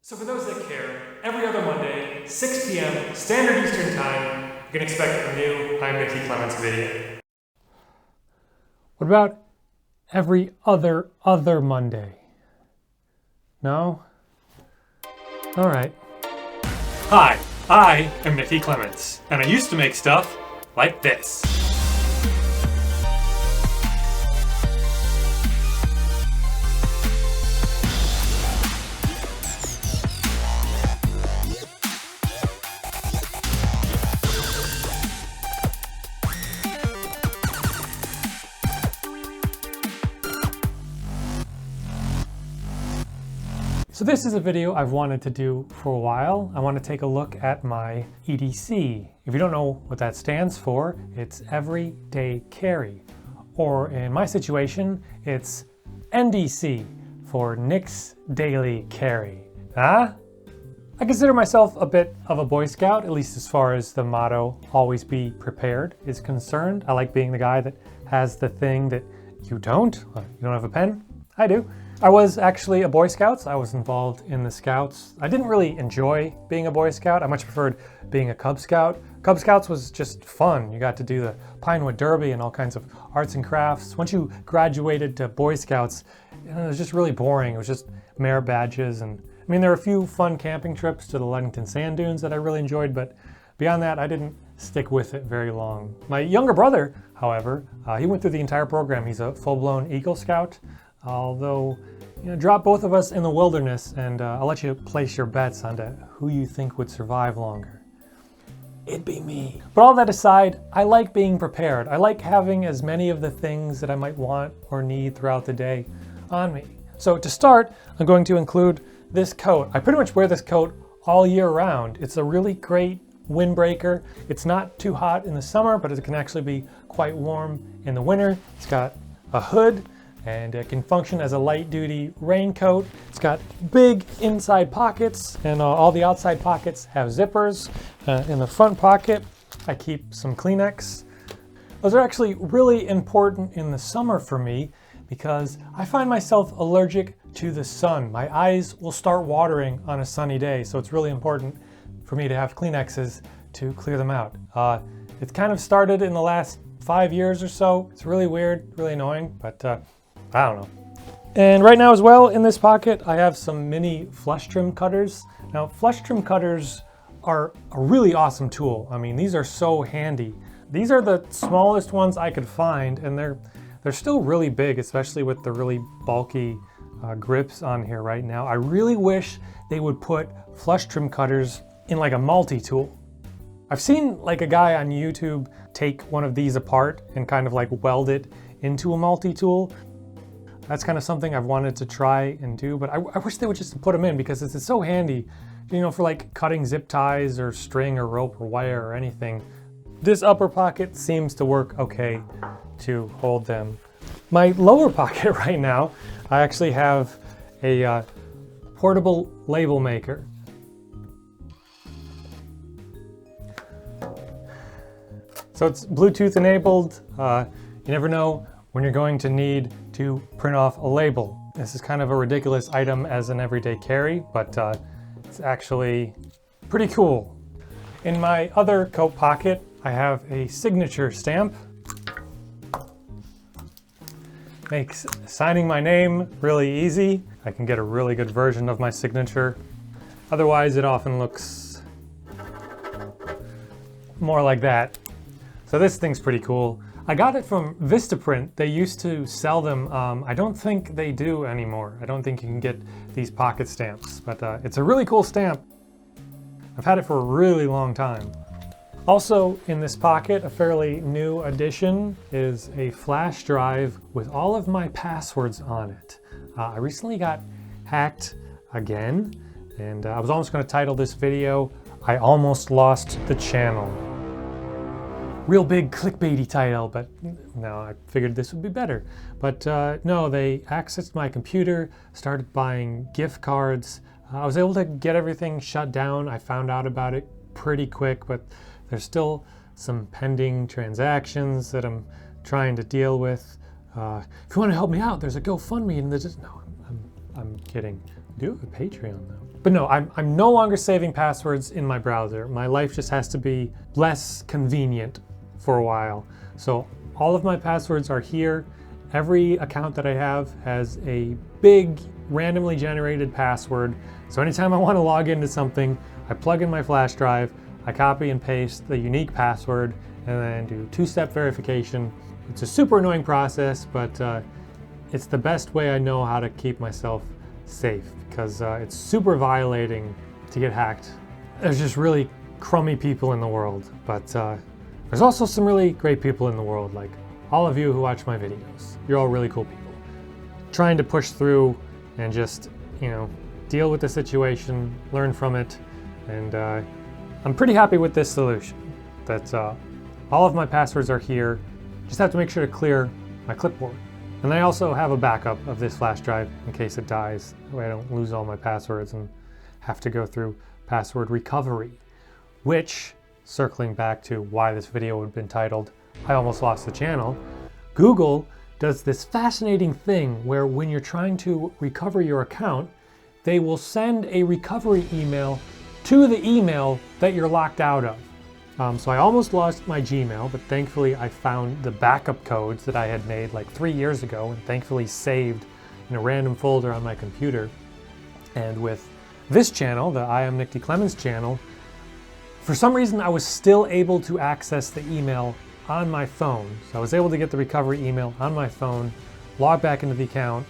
So for those that care, every other Monday, 6 p.m. Standard Eastern Time, you can expect a new I'm Mickey Clements video. What about every other Monday? No? All right. Hi, I am Mickey Clements, and I used to make stuff like this. So this is a video I've wanted to do for a while. I want to take a look at my EDC. If you don't know what that stands for, it's Everyday Carry. Or in my situation, it's NDC for Nick's Daily Carry. Huh? I consider myself a bit of a Boy Scout, at least as far as the motto, always be prepared, is concerned. I like being the guy that has the thing that you don't. You don't have a pen? I do. I was actually a Boy Scout. I was involved in the Scouts. I didn't really enjoy being a Boy Scout. I much preferred being a Cub Scout. Cub Scouts was just fun. You got to do the Pinewood Derby and all kinds of arts and crafts. Once you graduated to Boy Scouts, it was just really boring. It was just merit badges. And I mean, there were a few fun camping trips to the Ludington Sand Dunes that I really enjoyed, but beyond that, I didn't stick with it very long. My younger brother, however, he went through the entire program. He's a full-blown Eagle Scout. Although, drop both of us in the wilderness and I'll let you place your bets onto who you think would survive longer. It'd be me. But all that aside, I like being prepared. I like having as many of the things that I might want or need throughout the day on me. So to start, I'm going to include this coat. I pretty much wear this coat all year round. It's a really great windbreaker. It's not too hot in the summer, but it can actually be quite warm in the winter. It's got a hood, and it can function as a light-duty raincoat. It's got big inside pockets, and all the outside pockets have zippers. In the front pocket, I keep some Kleenex. Those are actually really important in the summer for me because I find myself allergic to the sun. My eyes will start watering on a sunny day, so it's really important for me to have Kleenexes to clear them out. It's kind of started in the last 5 years or so. It's really weird, really annoying, but I don't know. And right now as well, in this pocket, I have some mini flush trim cutters. Now, flush trim cutters are a really awesome tool. I mean, these are so handy. These are the smallest ones I could find, and they're still really big, especially with the really bulky grips on here right now. I really wish they would put flush trim cutters in like a multi-tool. I've seen like a guy on YouTube take one of these apart and kind of like weld it into a multi-tool. That's kind of something I've wanted to try and do, but I wish they would just put them in because it's so handy, for like cutting zip ties or string or rope or wire or anything. This upper pocket seems to work okay to hold them. My lower pocket right now, I actually have a portable label maker. So it's Bluetooth enabled. You never know when you're going to need to print off a label. This is kind of a ridiculous item as an everyday carry, but it's actually pretty cool. In my other coat pocket, I have a signature stamp. Makes signing my name really easy. I can get a really good version of my signature. Otherwise, it often looks more like that. So this thing's pretty cool. I got it from Vistaprint. They used to sell them. I don't think they do anymore. I don't think you can get these pocket stamps, but it's a really cool stamp. I've had it for a really long time. Also in this pocket, a fairly new addition is a flash drive with all of my passwords on it. I recently got hacked again, and I was almost going to title this video, I Almost Lost the Channel. Real big clickbaity title, but no, I figured this would be better. But no, they accessed my computer, started buying gift cards. I was able to get everything shut down. I found out about it pretty quick, but there's still some pending transactions that I'm trying to deal with. If you want to help me out, there's a GoFundMe, and there's just, no, I'm kidding. do have a Patreon though. But no, I'm no longer saving passwords in my browser. My life just has to be less convenient for a while. So all of my passwords are here. Every account that I have has a big randomly generated password. So anytime I want to log into something, I plug in my flash drive, I copy and paste the unique password, and then do two-step verification. It's a super annoying process, but it's the best way I know how to keep myself safe, because it's super violating to get hacked. There's just really crummy people in the world, but there's also some really great people in the world, like all of you who watch my videos. You're all really cool people. Trying to push through and just, deal with the situation, learn from it, and I'm pretty happy with this solution. That all of my passwords are here. Just have to make sure to clear my clipboard. And I also have a backup of this flash drive in case it dies. That way I don't lose all my passwords and have to go through password recovery. Which, circling back to why this video would have been titled, I Almost Lost the Channel, Google does this fascinating thing where when you're trying to recover your account, they will send a recovery email to the email that you're locked out of. So I almost lost my Gmail, but thankfully I found the backup codes that I had made like 3 years ago and thankfully saved in a random folder on my computer. And with this channel, the I Am Nick D. Clements channel, for some reason I was still able to access the email on my phone. So I was able to get the recovery email on my phone, log back into the account,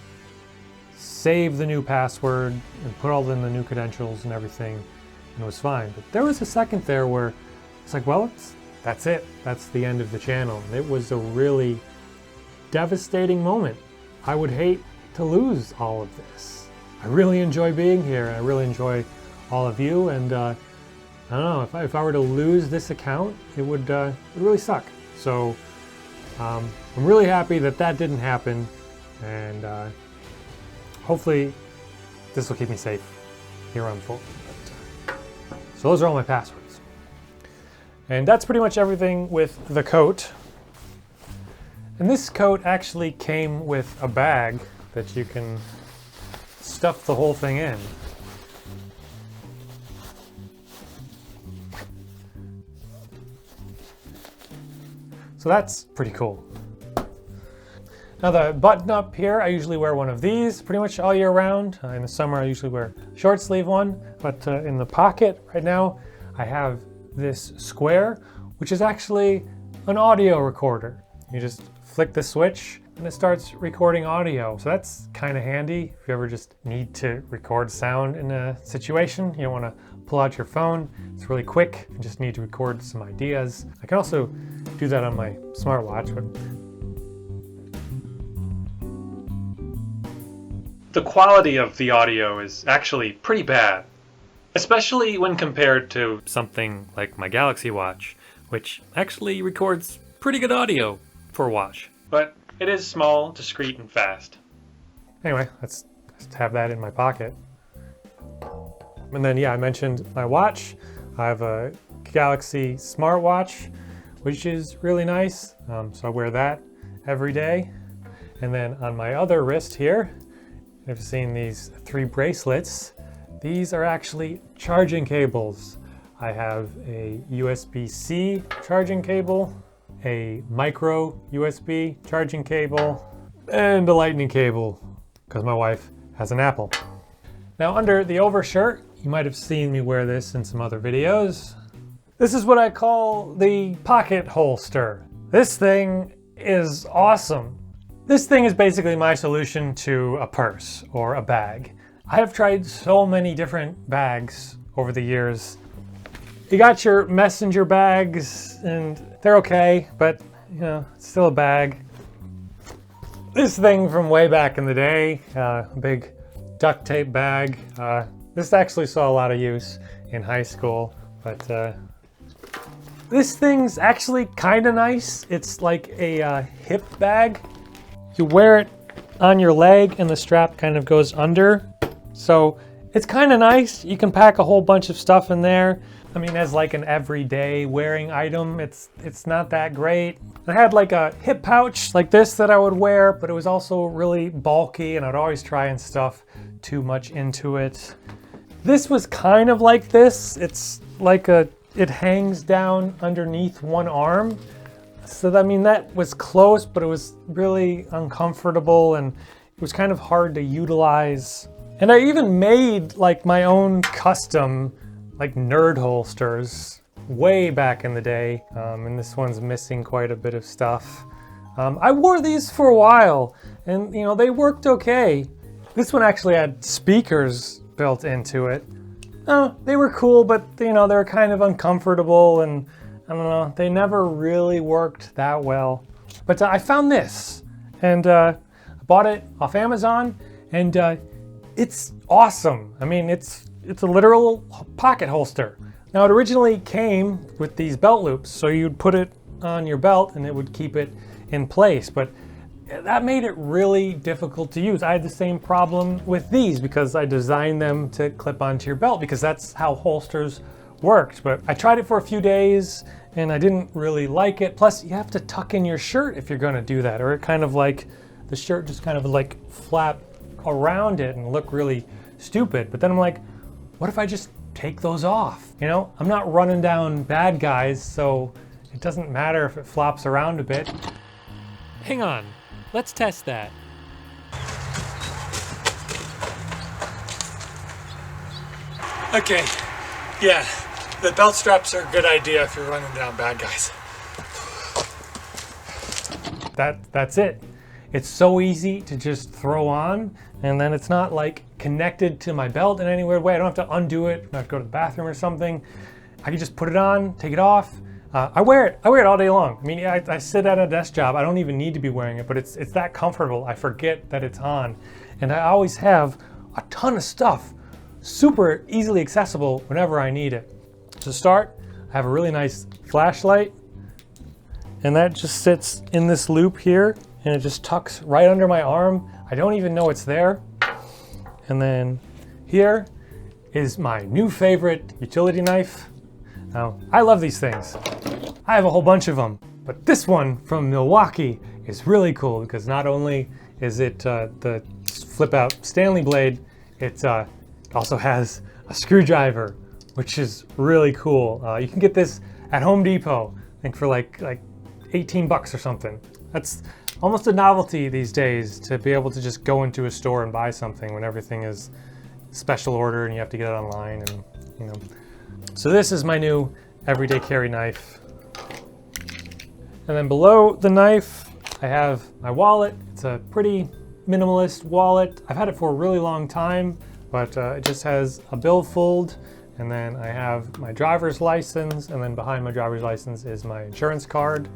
save the new password, and put all in the new credentials and everything, and it was fine. But there was a second there where it's like, well, that's it. That's the end of the channel. And it was a really devastating moment. I would hate to lose all of this. I really enjoy being here, and I really enjoy all of you, and I don't know, if I were to lose this account, it would really suck. So I'm really happy that that didn't happen, and hopefully this will keep me safe here on forward. So those are all my passwords. And that's pretty much everything with the coat. And this coat actually came with a bag that you can stuff the whole thing in. So that's pretty cool. Now the button up here, I usually wear one of these pretty much all year round. In the summer I usually wear a short sleeve one, but in the pocket right now I have this square, which is actually an audio recorder. You just flick the switch and it starts recording audio. So that's kind of handy if you ever just need to record sound in a situation. You don't want to pull out your phone. It's really quick. You just need to record some ideas. I can also do that on my smartwatch. But the quality of the audio is actually pretty bad, especially when compared to something like my Galaxy Watch, which actually records pretty good audio for a watch. But it is small, discreet, and fast. Anyway, let's just have that in my pocket. And then, yeah, I mentioned my watch. I have a Galaxy smartwatch, which is really nice. So I wear that every day. And then on my other wrist here, I've seen these 3 bracelets. These are actually charging cables. I have a USB-C charging cable, a micro USB charging cable, and a lightning cable, because my wife has an Apple. Now under the overshirt, you might have seen me wear this in some other videos. This is what I call the pocket holster. This thing is awesome. This thing is basically my solution to a purse or a bag. I have tried so many different bags over the years. You got your messenger bags and they're okay, but it's still a bag. This thing from way back in the day, a big duct tape bag. This actually saw a lot of use in high school, but this thing's actually kind of nice. It's like a hip bag. You wear it on your leg and the strap kind of goes under. So It's kind of nice. You can pack a whole bunch of stuff in there. I mean, as like an everyday wearing item, it's not that great. I had like a hip pouch like this that I would wear, but it was also really bulky and I'd always try and stuff too much into it. This was kind of like this. It's like it hangs down underneath one arm. So I mean, that was close, but it was really uncomfortable and it was kind of hard to utilize. And I even made like my own custom like nerd holsters way back in the day. And this one's missing quite a bit of stuff. I wore these for a while and you know, they worked okay. This one actually had speakers built into it. Oh, they were cool, but you know, they were kind of uncomfortable and I don't know, they never really worked that well. But I found this and I bought it off Amazon and it's awesome. I mean, it's a literal pocket holster. Now it originally came with these belt loops, so you'd put it on your belt and it would keep it in place, but that made it really difficult to use. I had the same problem with these because I designed them to clip onto your belt because that's how holsters worked. But I tried it for a few days and I didn't really like it. Plus you have to tuck in your shirt if you're gonna do that, or it kind of like, the shirt just kind of like flap around it and look really stupid. But then I'm like, what if I just take those off? You know, I'm not running down bad guys, so it doesn't matter if it flops around a bit. Hang on, let's test that. Okay, yeah, the belt straps are a good idea if you're running down bad guys. That's it. It's so easy to just throw on, and then it's not like connected to my belt in any weird way. I don't have to undo it. I don't have to go to the bathroom or something. I can just put it on, take it off. I wear it all day long. I mean, I sit at a desk job. I don't even need to be wearing it, but it's that comfortable. I forget that it's on. And I always have a ton of stuff, super easily accessible whenever I need it. To start, I have a really nice flashlight, and that just sits in this loop here, and it just tucks right under my arm. I don't even know it's there. And then here is my new favorite utility knife. Now, I love these things. I have a whole bunch of them, but this one from Milwaukee is really cool because not only is it the flip out Stanley blade, it also has a screwdriver, which is really cool. You can get this at Home Depot, I think for like 18 bucks or something. That's almost a novelty these days to be able to just go into a store and buy something when everything is special order and you have to get it online, and you know. So this is my new everyday carry knife. And then below the knife, I have my wallet. It's a pretty minimalist wallet. I've had it for a really long time, but it just has a billfold, and then I have my driver's license, and then behind my driver's license is my insurance card,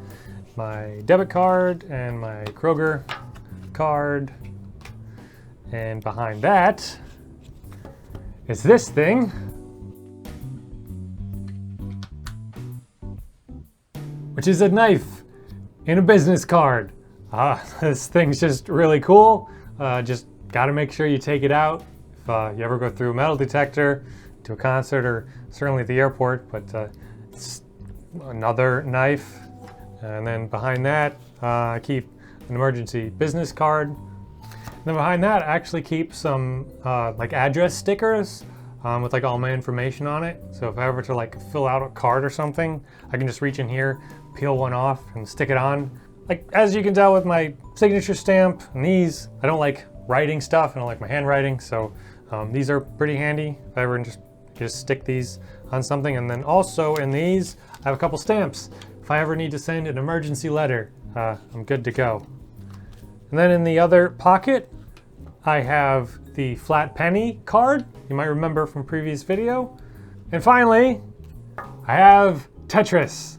my debit card, and my Kroger card. And behind that is this thing. Which is a knife in a business card. This thing's just really cool. Just gotta make sure you take it out if you ever go through a metal detector to a concert or certainly at the airport, but it's another knife. And then behind that, I keep an emergency business card. And then behind that, I actually keep some like address stickers with like all my information on it. So if I ever to like fill out a card or something, I can just reach in here, peel one off and stick it on. Like, as you can tell with my signature stamp and these, I don't like writing stuff. I don't like my handwriting. So these are pretty handy if I ever just stick these on something. And then also in these, I have a couple stamps. If I ever need to send an emergency letter, I'm good to go. And then in the other pocket, I have the flat penny card you might remember from previous video. And finally, I have Tetris.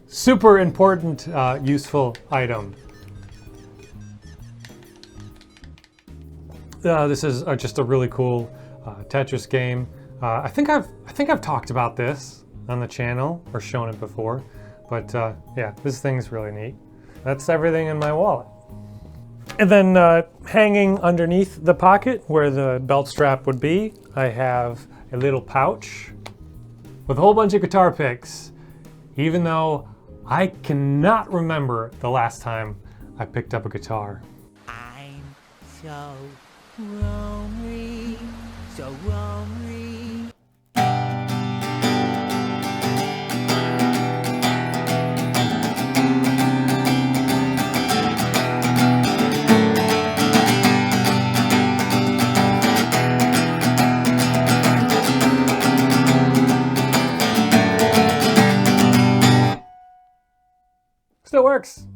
Super important, useful item. This is just a really cool Tetris game. I think I've talked about this on the channel or shown it before, but yeah, this thing's really neat. That's everything in my wallet. And then hanging underneath the pocket where the belt strap would be, I have a little pouch with a whole bunch of guitar picks, even though I cannot remember the last time I picked up a guitar. I'm so lonely, so lonely. Still works.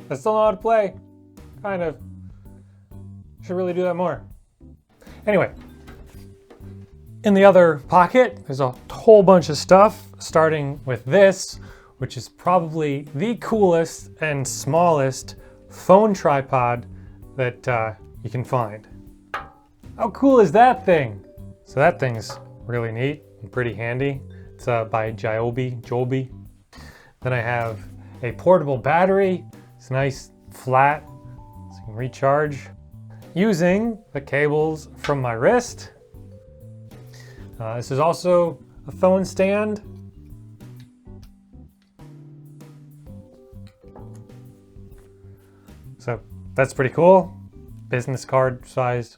I still know how to play. Kind of. Should really do that more. Anyway, in the other pocket, there's a whole bunch of stuff, starting with this, which is probably the coolest and smallest phone tripod that you can find. How cool is that thing? So that thing's really neat and pretty handy. It's by Joby. Then I have a portable battery. It's nice, flat, so you can recharge using the cables from my wrist. This is also a phone stand. So that's pretty cool. Business card sized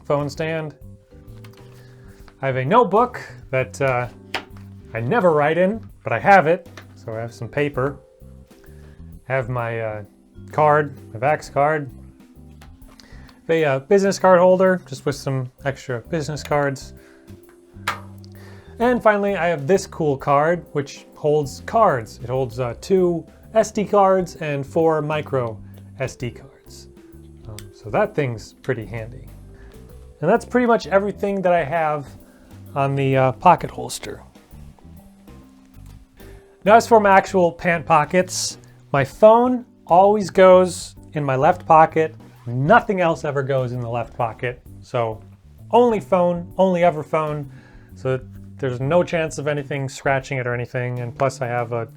phone stand. I have a notebook that I never write in, but I have it. So I have some paper. I have my card, my Vax card. A business card holder, just with some extra business cards. And finally, I have this cool card, which holds cards. It holds 2 SD cards and 4 micro SD cards. So that thing's pretty handy. And that's pretty much everything that I have on the pocket holster. Now as for my actual pant pockets, my phone always goes in my left pocket. Nothing else ever goes in the left pocket. So only phone, only ever phone. So there's no chance of anything scratching it or anything. And plus I have a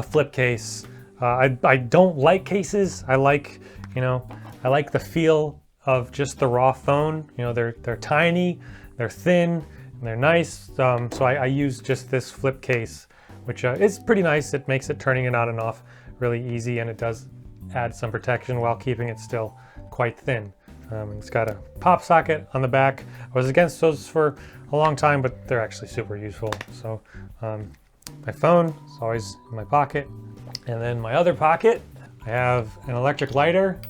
flip case. I don't like cases. I like the feel of just the raw phone. You know, they're tiny, they're thin, and they're nice. So I use just this flip case, which is pretty nice. It makes it turning it on and off really easy, and it does add some protection while keeping it still quite thin. It's got a pop socket on the back. I was against those for a long time, but they're actually super useful. So my phone is always in my pocket. And then my other pocket, I have an electric lighter,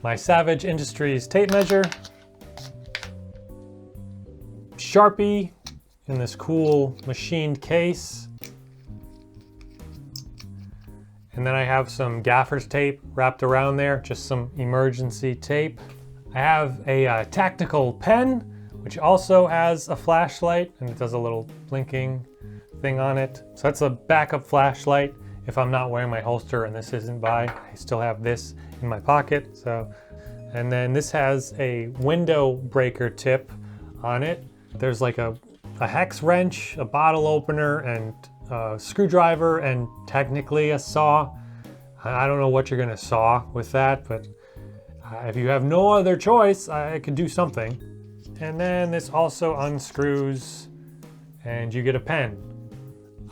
my Savage Industries tape measure, Sharpie in this cool machined case, and then I have some Gaffers tape wrapped around there, just some emergency tape. I have a tactical pen, which also has a flashlight, and it does a little blinking thing on it. So that's a backup flashlight if I'm not wearing my holster and this isn't by. I still have this in my pocket. So, and then this has a window breaker tip on it. There's like a hex wrench, a bottle opener, and a screwdriver, and technically a saw. I don't know what you're gonna saw with that, but if you have no other choice, I could do something. And then this also unscrews and you get a pen.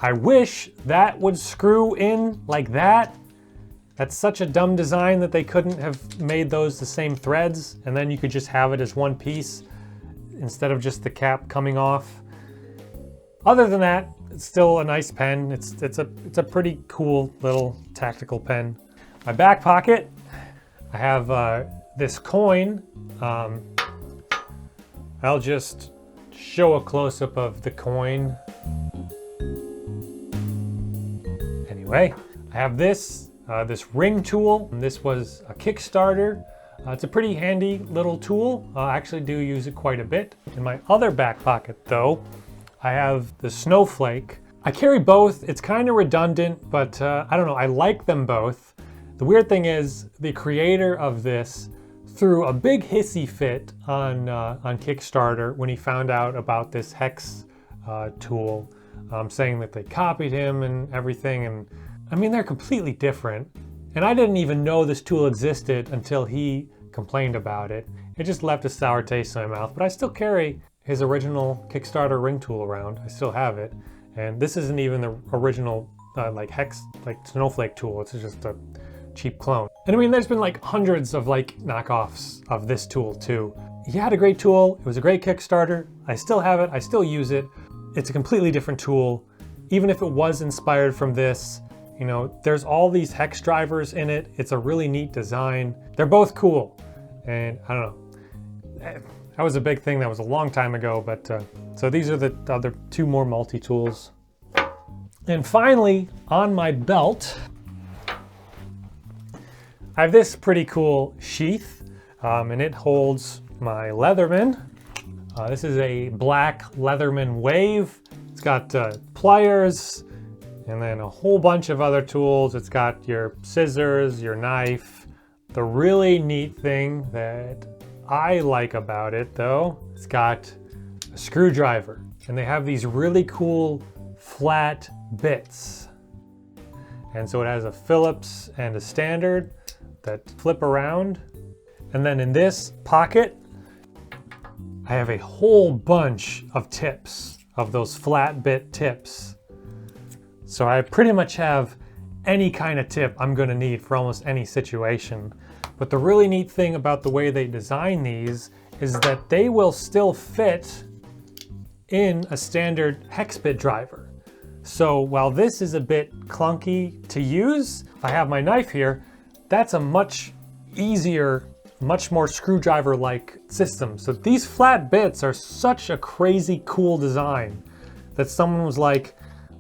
I wish that would screw in like that. That's such a dumb design that they couldn't have made those the same threads, and then you could just have it as one piece instead of just the cap coming off. Other than that, it's still a nice pen. It's a pretty cool little tactical pen. My back pocket, I have this coin. I'll just show a close-up of the coin. Anyway, I have this ring tool. This was a Kickstarter. It's a pretty handy little tool. I actually do use it quite a bit. In my other back pocket though, I have the snowflake. I carry both. It's kind of redundant, but I don't know, I like them both. The weird thing is the creator of this threw a big hissy fit on Kickstarter when he found out about this hex tool, saying that they copied him and everything. And I mean, they're completely different. And I didn't even know this tool existed until he complained about it. It just left a sour taste in my mouth, but I still carry his original Kickstarter ring tool around. I still have it. And this isn't even the original like snowflake tool. It's just a cheap clone. And I mean, there's been like hundreds of like knockoffs of this tool too. He had a great tool. It was a great Kickstarter. I still have it. I still use it. It's a completely different tool. Even if it was inspired from this, you know, there's all these hex drivers in it. It's a really neat design. They're both cool. And I don't know. That was a big thing. That was a long time ago. But so these are the other two more multi-tools. And finally, on my belt, I have this pretty cool sheath, and it holds my Leatherman. This is a black Leatherman Wave. It's got pliers and then a whole bunch of other tools. It's got your scissors, your knife. The really neat thing that I like about it though, it's got a screwdriver, and they have these really cool flat bits. And so it has a Phillips and a standard that flip around. And then in this pocket, I have a whole bunch of tips, of those flat bit tips. So I pretty much have any kind of tip I'm gonna need for almost any situation. But the really neat thing about the way they design these is that they will still fit in a standard hex bit driver. So while this is a bit clunky to use, if I have my knife here, that's a much easier, much more screwdriver-like system. So these flat bits are such a crazy cool design that someone was like,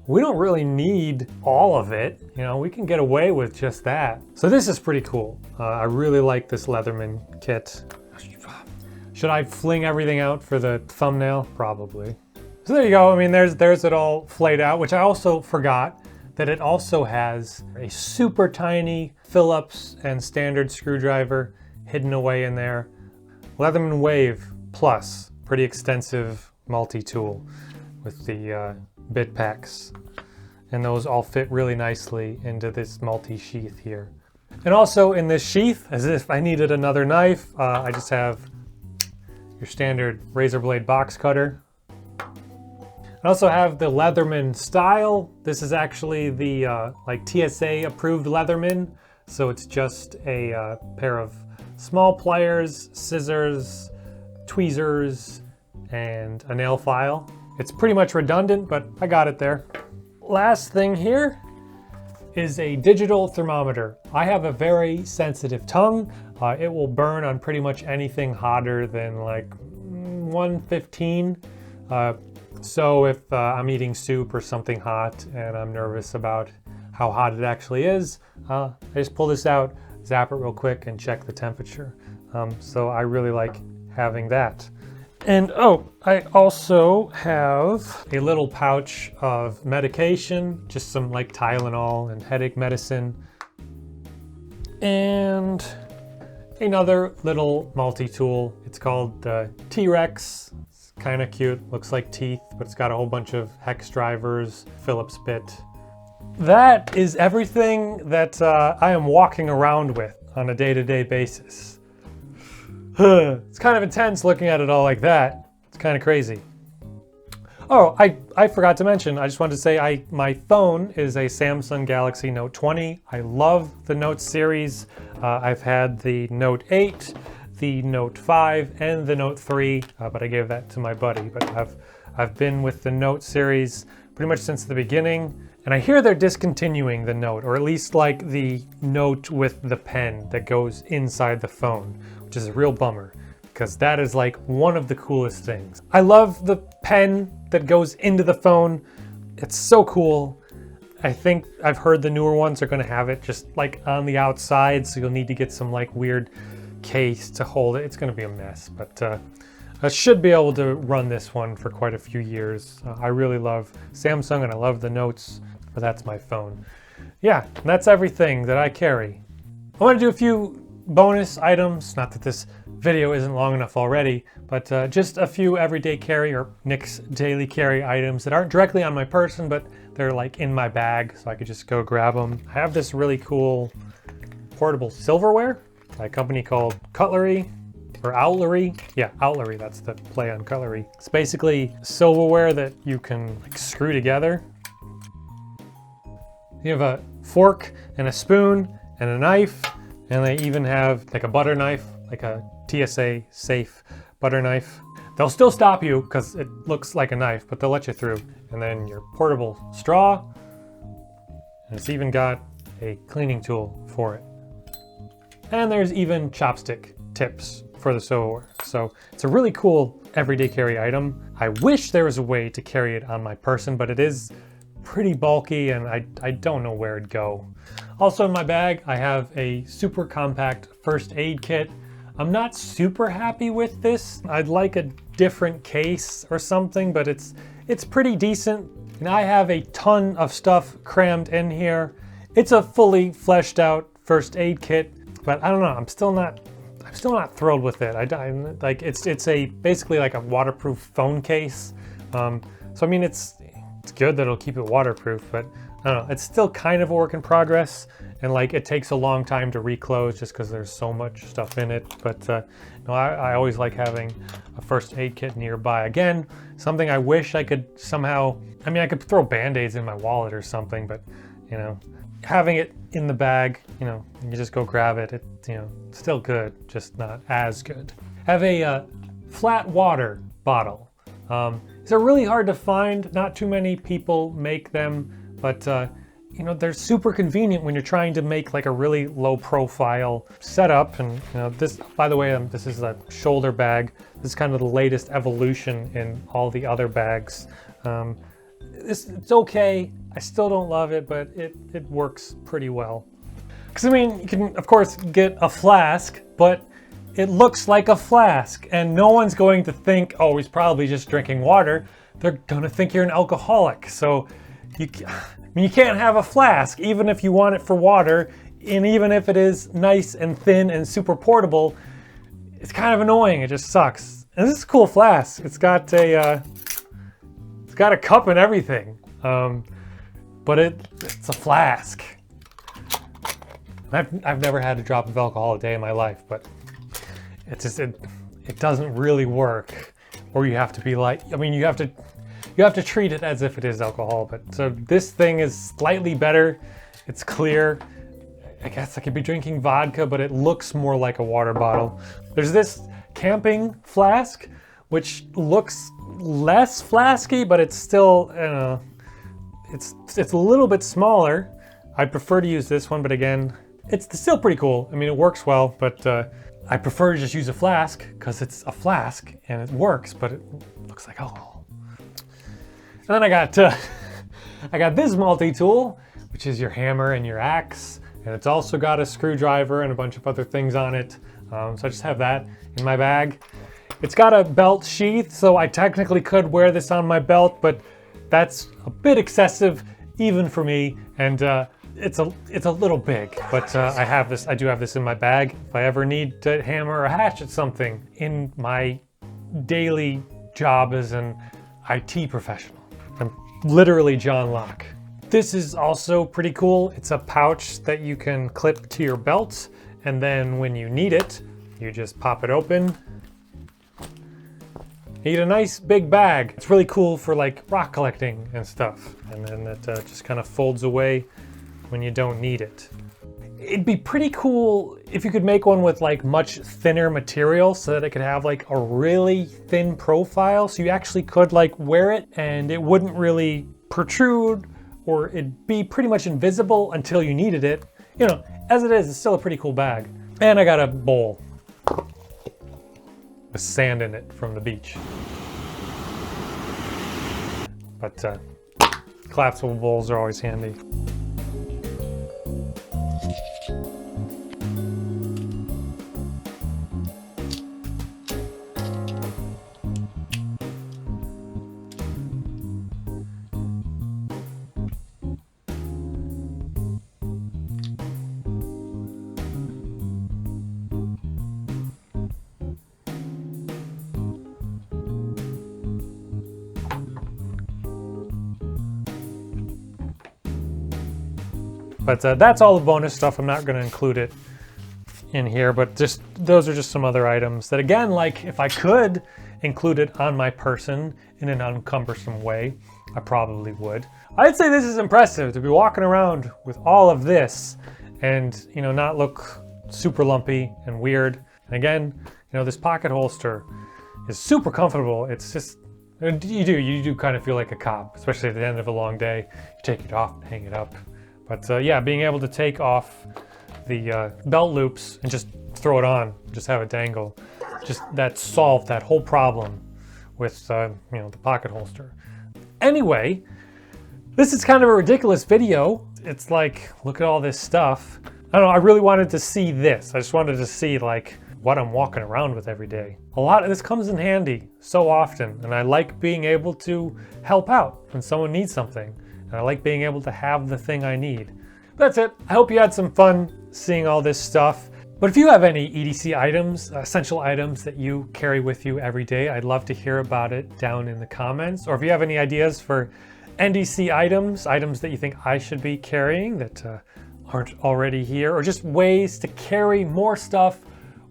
we don't really need all of it. You know, we can get away with just that. So this is pretty cool. I really like this Leatherman kit. Should I fling everything out for the thumbnail? Probably. So there you go. I mean, there's it all flayed out, which I also forgot that it also has a super tiny Phillips and standard screwdriver hidden away in there. Leatherman Wave Plus, pretty extensive multi-tool with the bit packs. And those all fit really nicely into this multi-sheath here. And also in this sheath, as if I needed another knife, I just have your standard razor blade box cutter. I also have the Leatherman Style. This is actually the like TSA approved Leatherman. So it's just a pair of small pliers, scissors, tweezers, and a nail file. It's pretty much redundant, but I got it there. Last thing here is a digital thermometer. I have a very sensitive tongue. It will burn on pretty much anything hotter than like 115. So if I'm eating soup or something hot and I'm nervous about how hot it actually is, I just pull this out, zap it real quick, and check the temperature. So I really like having that. And oh, I also have a little pouch of medication, just some like Tylenol and headache medicine. And another little multi-tool. It's called the T-Rex. It's kind of cute, looks like teeth, but it's got a whole bunch of hex drivers, Phillips bit. That is everything that I am walking around with on a day-to-day basis. It's kind of intense looking at it all like that. It's kind of crazy. Oh, I forgot to mention, I just wanted to say my phone is a Samsung Galaxy Note 20. I love the Note series. I've had the Note 8, the Note 5, and the Note 3, but I gave that to my buddy. But I've been with the Note series pretty much since the beginning. And I hear they're discontinuing the Note, or at least like the Note with the pen that goes inside the phone, which is a real bummer because that is like one of the coolest things. I love the pen that goes into the phone. It's so cool. I think I've heard the newer ones are going to have it just like on the outside, so you'll need to get some like weird case to hold it. It's going to be a mess, but I should be able to run this one for quite a few years. I really love Samsung and I love the Notes, but that's my phone. Yeah, that's everything that I carry. I want to do a few bonus items, not that this video isn't long enough already, but just a few everyday carry or Nick's daily carry items that aren't directly on my person, but they're like in my bag, so I could just go grab them. I have this really cool portable silverware by a company called Cutlery, or Outlery. Yeah, Outlery, that's the play on Cutlery. It's basically silverware that you can like screw together. You have a fork and a spoon and a knife, and they even have like a butter knife, like a TSA safe butter knife. They'll still stop you because it looks like a knife, but they'll let you through. And then your portable straw, and it's even got a cleaning tool for it. And there's even chopstick tips for the silverware. So it's a really cool everyday carry item. I wish there was a way to carry it on my person, but it is pretty bulky and I don't know where it'd go. Also in my bag, I have a super compact first aid kit. I'm not super happy with this. I'd like a different case or something, but it's pretty decent. And I have a ton of stuff crammed in here. It's a fully fleshed out first aid kit, but I don't know, I'm still not thrilled with it. Like it's basically like a waterproof phone case. So I mean, it's good that it'll keep it waterproof, but I don't know, it's still kind of a work in progress, and like it takes a long time to reclose just because there's so much stuff in it. But no, I always like having a first aid kit nearby. Again, something I wish I could somehow, I mean, I could throw band-aids in my wallet or something, but you know, having it in the bag, you know, you just go grab it, you know, it's still good, just not as good. Have a flat water bottle. They're really hard to find. Not too many people make them, but you know, they're super convenient when you're trying to make like a really low profile setup. And you know, this, by the way, this is a shoulder bag. This is kind of the latest evolution in all the other bags. It's okay. I still don't love it, but it works pretty well. Because I mean, you can of course get a flask, but it looks like a flask, and no one's going to think, oh, he's probably just drinking water. They're gonna think you're an alcoholic. So you can't have a flask, even if you want it for water, and even if it is nice and thin and super portable, it's kind of annoying. It just sucks. And this is a cool flask. It's got a cup and everything, but it's a flask. I've never had a drop of alcohol a day in my life, but it's just it doesn't really work. Or you have to be like, I mean, you have to treat it as if it is alcohol. But so this thing is slightly better. It's clear. I guess I could be drinking vodka, but it looks more like a water bottle. There's this camping flask, which looks less flasky, but it's still, I don't know, it's a little bit smaller. I prefer to use this one, but again, it's still pretty cool. I mean, it works well, but I prefer to just use a flask because it's a flask and it works, but it looks like alcohol. And then I got this multi-tool, which is your hammer and your axe, and it's also got a screwdriver and a bunch of other things on it. So I just have that in my bag. It's got a belt sheath, so I technically could wear this on my belt, but that's a bit excessive even for me, and it's a little big. But I do have this in my bag if I ever need to hammer or hatchet something in my daily job as an IT professional. I'm literally John Locke. This is also pretty cool. It's a pouch that you can clip to your belt, and then when you need it, you just pop it open. You get a nice big bag. It's really cool for like rock collecting and stuff. And then it just kind of folds away when you don't need it. It'd be pretty cool if you could make one with like much thinner material so that it could have like a really thin profile. So you actually could like wear it and it wouldn't really protrude, or it'd be pretty much invisible until you needed it. You know, as it is, it's still a pretty cool bag. And I got a bowl with sand in it from the beach. But collapsible bowls are always handy. But that's all the bonus stuff. I'm not going to include it in here, but just those are just some other items that, again, like if I could include it on my person in an uncumbersome way, I probably would. I'd say this is impressive to be walking around with all of this and, you know, not look super lumpy and weird. And again, you know, this pocket holster is super comfortable. It's just, you do kind of feel like a cop, especially at the end of a long day. You take it off and hang it up. But yeah, being able to take off the belt loops and just throw it on, just have it dangle, just that solved that whole problem with you know, the pocket holster. Anyway, this is kind of a ridiculous video. It's like, look at all this stuff. I don't know, I really wanted to see this. I just wanted to see like what I'm walking around with every day. A lot of this comes in handy so often, and I like being able to help out when someone needs something. And I like being able to have the thing I need. That's it. I hope you had some fun seeing all this stuff. But if you have any EDC items, essential items that you carry with you every day, I'd love to hear about it down in the comments. Or if you have any ideas for NDC items that you think I should be carrying that aren't already here, or just ways to carry more stuff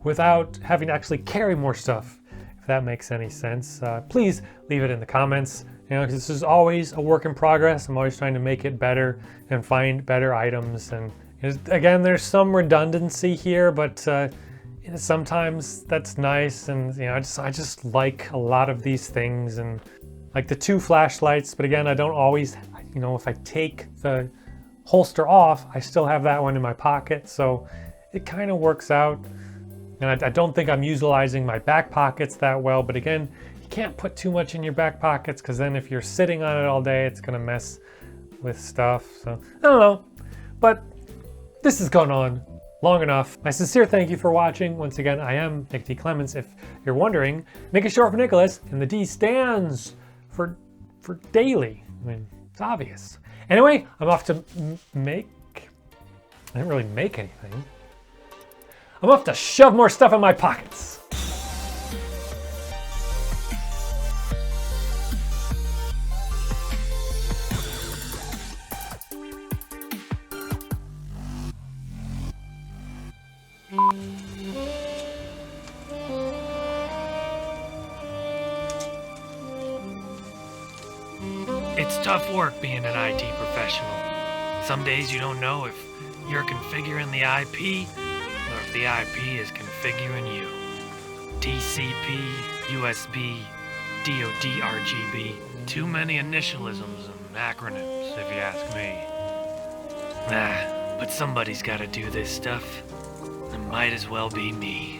without having to actually carry more stuff, if that makes any sense, please leave it in the comments. You know, 'cause this is always a work in progress. I'm always trying to make it better and find better items. And again, there's some redundancy here, but you know, sometimes that's nice. And you know, I just like a lot of these things, and like the 2 flashlights. But again, I don't always, you know, if I take the holster off, I still have that one in my pocket, so it kind of works out. And I don't think I'm utilizing my back pockets that well, but again, you can't put too much in your back pockets, because then if you're sitting on it all day, it's gonna mess with stuff. So I don't know, but this has gone on long enough. My sincere thank you for watching. Once again, I am Nick D. Clements. If you're wondering, Nick is short for Nicholas, and the D stands for daily. I mean, it's obvious. Anyway, I'm off to I didn't really make anything. I'm off to shove more stuff in my pockets. It's tough work being an IT professional. Some days you don't know if you're configuring the IP or if the IP is configuring you. TCP, USB, DoD, RGB. Too many initialisms and acronyms, if you ask me. But somebody's gotta do this stuff. It might as well be me.